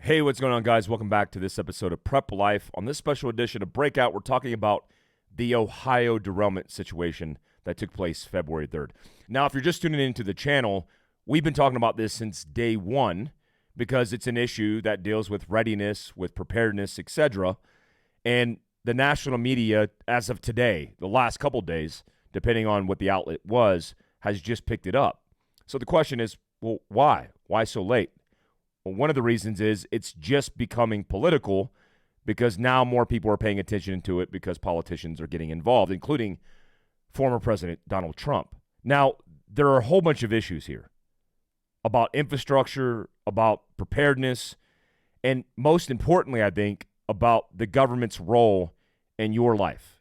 Hey, what's going on, guys? Welcome back to this episode of Prep Life. On this special edition of Breakout, we're talking about the Ohio derailment situation that took place February 3rd. Now, if you're just tuning into the channel, we've been talking about this since day one because it's an issue that deals with readiness, with preparedness, etc. And the national media, as of today, the last couple days, depending on what the outlet was, has just picked it up. So the question is, well, why? Why so late? Well, one of the reasons is it's just becoming political because now more people are paying attention to it because politicians are getting involved, including former President Donald Trump. Now, there are a whole bunch of issues here about infrastructure, about preparedness, and most importantly, I think, about the government's role in your life,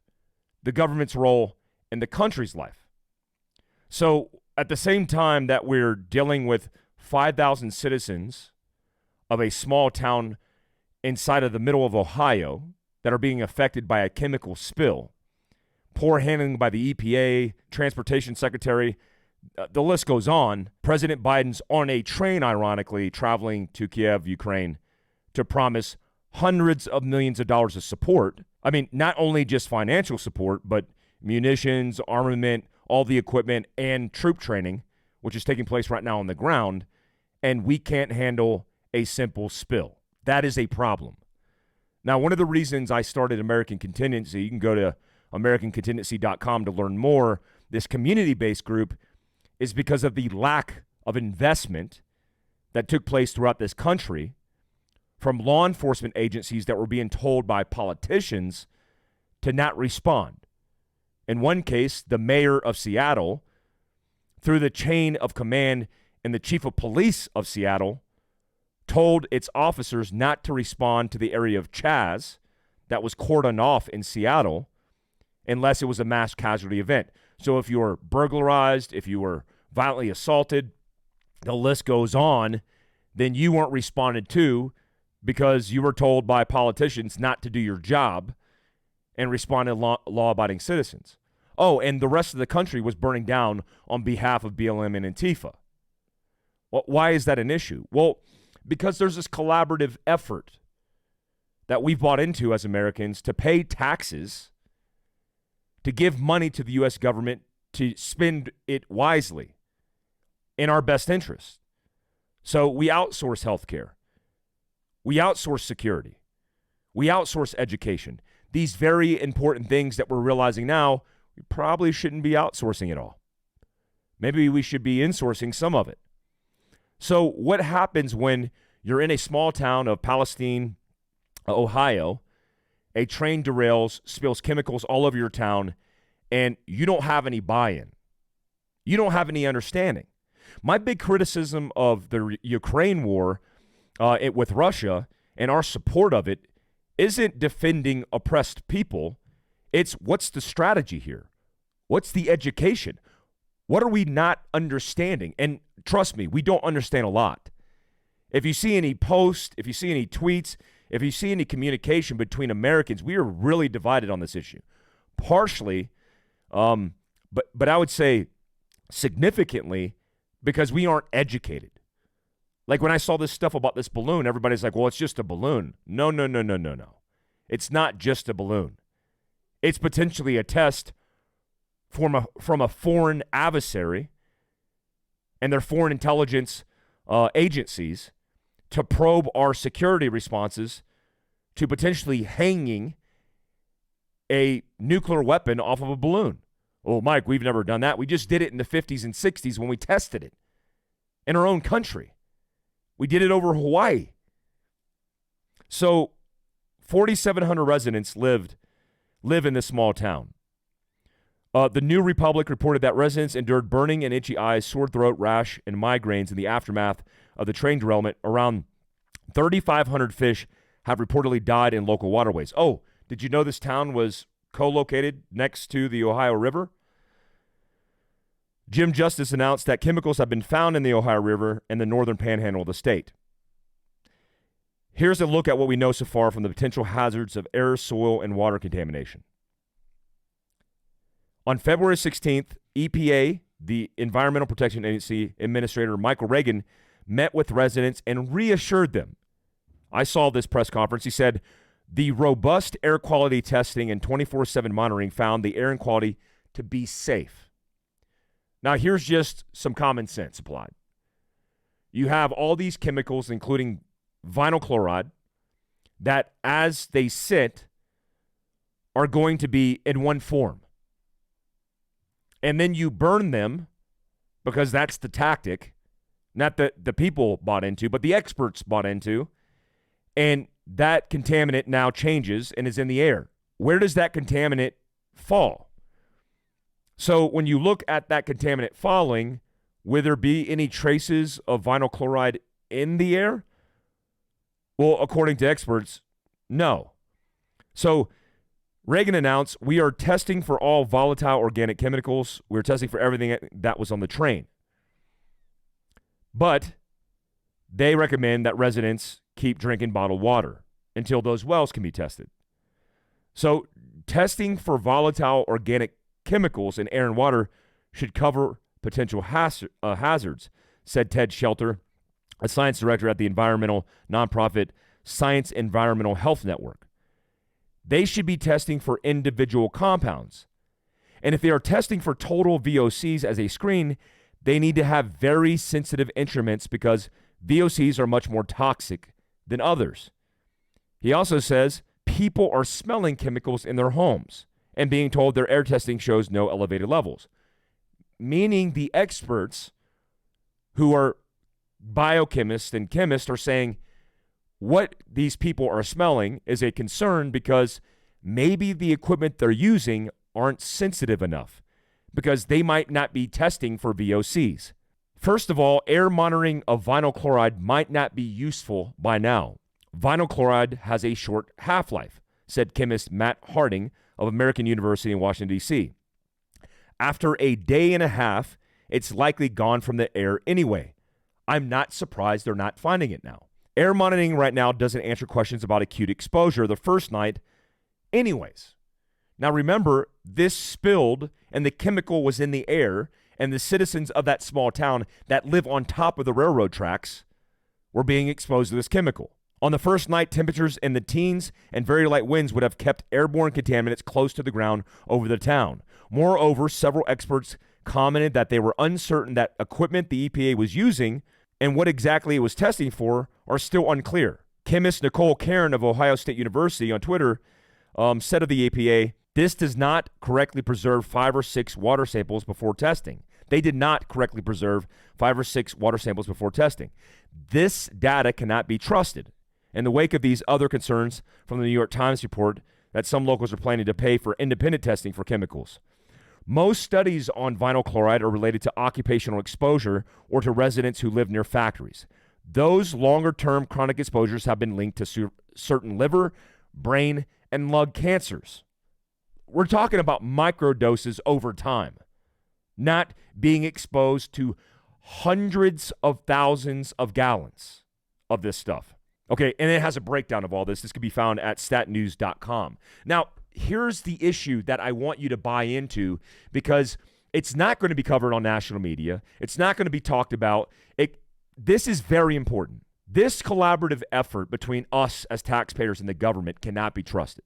the government's role in the country's life. So at the same time that we're dealing with 5,000 citizens of a small town inside of the middle of Ohio that are being affected by a chemical spill, poor handling by the EPA, Transportation Secretary, the list goes on. President Biden's on a train, ironically, traveling to Kiev, Ukraine, to promise hundreds of millions of dollars of support. I mean, not only just financial support, but munitions, armament, all the equipment, and troop training, which is taking place right now on the ground, and we can't handle a simple spill. That is a problem. Now, one of the reasons I started American Contingency, you can go to americancontingency.com to learn more, this community-based group, is because of the lack of investment that took place throughout this country from law enforcement agencies that were being told by politicians to not respond. In one case, the mayor of Seattle, through the chain of command and the chief of police of Seattle, told its officers not to respond to the area of Chaz that was cordoned off in Seattle unless it was a mass casualty event. So if you were burglarized, if you were violently assaulted, the list goes on, then you weren't responded to because you were told by politicians not to do your job and respond to law-abiding citizens. Oh, and the rest of the country was burning down on behalf of BLM and Antifa. Well, why is that an issue? Well, because there's this collaborative effort that we've bought into as Americans to pay taxes, to give money to the U.S. government, to spend it wisely in our best interest. So we outsource healthcare. We outsource security. We outsource education. These very important things that we're realizing now, we probably shouldn't be outsourcing it all. Maybe we should be insourcing some of it. So what happens when you're in a small town of Palestine, Ohio, a train derails, spills chemicals all over your town, and you don't have any buy-in? You don't have any understanding. My big criticism of the Ukraine war with Russia and our support of it isn't defending oppressed people. It's what's the strategy here? What's the education? What are we not understanding? And trust me, we don't understand a lot. If you see any posts, if you see any tweets, if you see any communication between Americans, we are really divided on this issue. Partially, but I would say significantly because we aren't educated. Like when I saw this stuff about this balloon, everybody's like, well, it's just a balloon. No. It's not just a balloon. It's potentially a test from a foreign adversary and their foreign intelligence agencies to probe our security responses to potentially hanging a nuclear weapon off of a balloon. Oh, Mike, we've never done that. We just did it in the 50s and 60s when we tested it in our own country. We did it over Hawaii. So 4,700 residents live in this small town. The New Republic reported that residents endured burning and itchy eyes, sore throat, rash, and migraines in the aftermath of the train derailment. Around 3,500 fish have reportedly died in local waterways. Oh, did you know this town was co-located next to the Ohio River? Jim Justice announced that chemicals have been found in the Ohio River and the northern panhandle of the state. Here's a look at what we know so far from the potential hazards of air, soil, and water contamination. On February 16th, EPA, the Environmental Protection Agency Administrator Michael Reagan, met with residents and reassured them, I saw this press conference. He said, the robust air quality testing and 24/7 monitoring found the air quality to be safe. Now, here's just some common sense applied. You have all these chemicals, including vinyl chloride, that as they sit are going to be in one form. And then you burn them because that's the tactic, not that the people bought into, but the experts bought into. And that contaminant now changes and is in the air. Where does that contaminant fall? So when you look at that contaminant falling, will there be any traces of vinyl chloride in the air? Well, according to experts, no. So Reagan announced, we are testing for all volatile organic chemicals. We're testing for everything that was on the train. But they recommend that residents keep drinking bottled water until those wells can be tested. So testing for volatile organic chemicals in air and water should cover potential hazards, said Ted Shelter, a science director at the environmental nonprofit Science Environmental Health Network. They should be testing for individual compounds. And if they are testing for total VOCs as a screen, they need to have very sensitive instruments because VOCs are much more toxic than others. He also says people are smelling chemicals in their homes and being told their air testing shows no elevated levels, meaning the experts who are biochemists and chemists are saying what these people are smelling is a concern because maybe the equipment they're using aren't sensitive enough because they might not be testing for VOCs. First of all, air monitoring of vinyl chloride might not be useful by now. Vinyl chloride has a short half-life, said chemist Matt Harding of American University in Washington, D.C. After a day and a half, it's likely gone from the air anyway. I'm not surprised they're not finding it now. Air monitoring right now doesn't answer questions about acute exposure the first night anyways. Now remember, this spilled and the chemical was in the air, and the citizens of that small town that live on top of the railroad tracks were being exposed to this chemical. On the first night, temperatures in the teens and very light winds would have kept airborne contaminants close to the ground over the town. Moreover, several experts commented that they were uncertain that equipment the EPA was using and what exactly it was testing for are still unclear. Chemist Nicole Caron of Ohio State University on Twitter said of the EPA, this does not correctly preserve 5 or 6 water samples before testing. They did not correctly preserve 5 or 6 water samples before testing. This data cannot be trusted. In the wake of these other concerns from the New York Times report that some locals are planning to pay for independent testing for chemicals. Most studies on vinyl chloride are related to occupational exposure or to residents who live near factories. Those longer-term chronic exposures have been linked to certain liver, brain, and lung cancers. We're talking about microdoses over time, not being exposed to hundreds of thousands of gallons of this stuff. Okay, and it has a breakdown of all this. This can be found at statnews.com. Now, here's the issue that I want you to buy into because it's not going to be covered on national media. It's not going to be talked about. This is very important. This collaborative effort between us as taxpayers and the government cannot be trusted.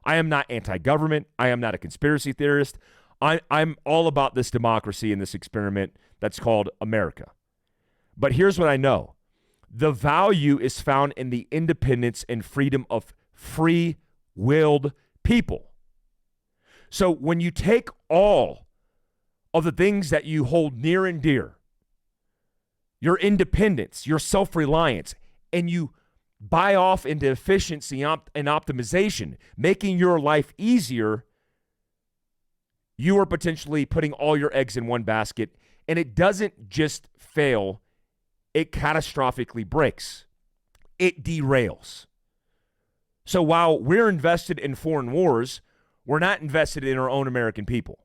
I am not anti-government. I am not a conspiracy theorist. I'm all about this democracy and this experiment that's called America. But here's what I know. The value is found in the independence and freedom of free-willed people. So when you take all of the things that you hold near and dear, your independence, your self-reliance, and you buy off into efficiency and optimization, making your life easier, you are potentially putting all your eggs in one basket, and it doesn't just fail, it catastrophically breaks. It derails. So while we're invested in foreign wars, we're not invested in our own American people.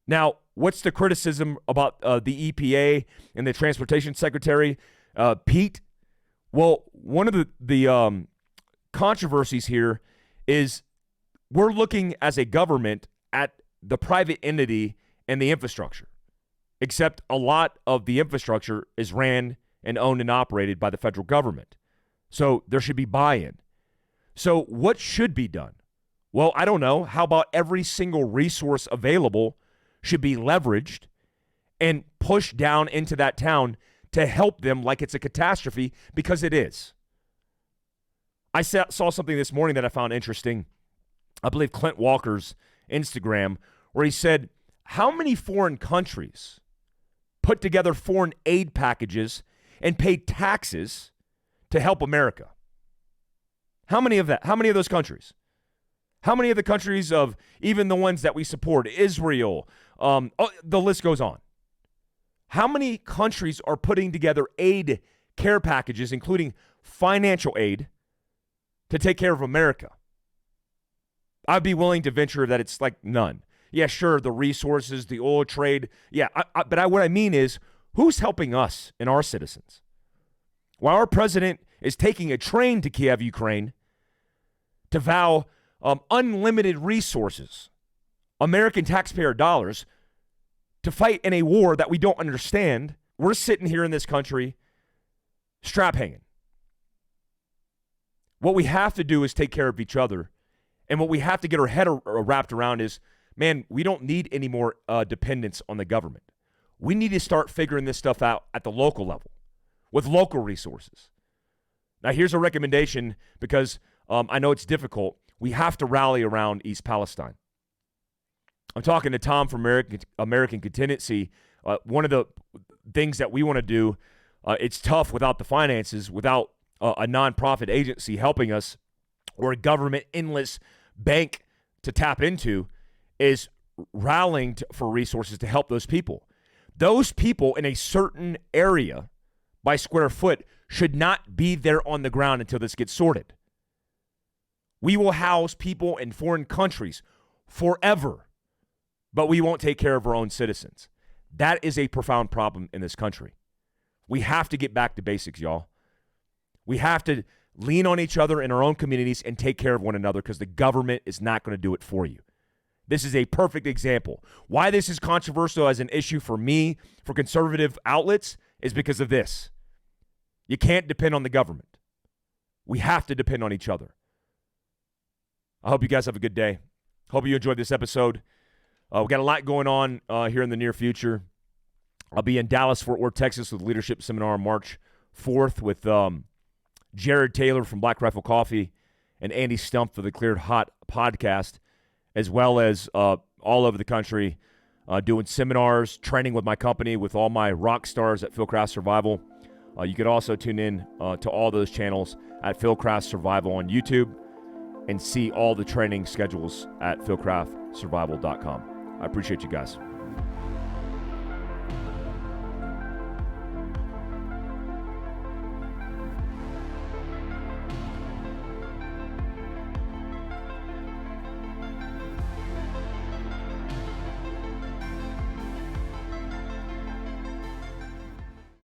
Now, what's the criticism about the EPA and the Transportation Secretary, Pete? Well, one of the controversies here is we're looking as a government at the private entity and the infrastructure, except a lot of the infrastructure is ran and owned and operated by the federal government. So there should be buy-in. So what should be done? Well, I don't know. How about every single resource available should be leveraged and pushed down into that town to help them like it's a catastrophe, because it is. I saw something this morning that I found interesting. I believe Clint Walker's Instagram, where he said, how many foreign countries put together foreign aid packages and paid taxes to help America? How many of those countries? How many of the countries of even the ones that we support, Israel, the list goes on. How many countries are putting together aid care packages, including financial aid, to take care of America? I'd be willing to venture that it's like none. Yeah, sure, the resources, the oil trade. Yeah, but what I mean is, who's helping us and our citizens? While our president is taking a train to Kiev, Ukraine, to vow unlimited resources, American taxpayer dollars, to fight in a war that we don't understand, we're sitting here in this country strap hanging. What we have to do is take care of each other. And what we have to get our head wrapped around is, man, we don't need any more dependence on the government. We need to start figuring this stuff out at the local level with local resources. Now, here's a recommendation, because I know it's difficult. We have to rally around East Palestine. I'm talking to Tom from American Contingency. One of the things that we want to do, it's tough without the finances, without a nonprofit agency helping us, or a government endless bank to tap into, is rallying for resources to help those people. Those people in a certain area by square foot should not be there on the ground until this gets sorted. We will house people in foreign countries forever, but we won't take care of our own citizens. That is a profound problem in this country. We have to get back to basics, y'all. We have to lean on each other in our own communities and take care of one another, because the government is not going to do it for you. This is a perfect example. Why this is controversial as an issue for me, for conservative outlets, is because of this. You can't depend on the government. We have to depend on each other. I hope you guys have a good day. Hope you enjoyed this episode. We got a lot going on here in the near future. I'll be in Dallas, Fort Worth, Texas with Leadership Seminar on March 4th with Jared Taylor from Black Rifle Coffee and Andy Stump for the Cleared Hot podcast, as well as all over the country doing seminars, training with my company, with all my rock stars at Fieldcraft Survival. You could also tune in to all those channels at Fieldcraft Survival on YouTube and see all the training schedules at fieldcraftsurvival.com. I appreciate you guys.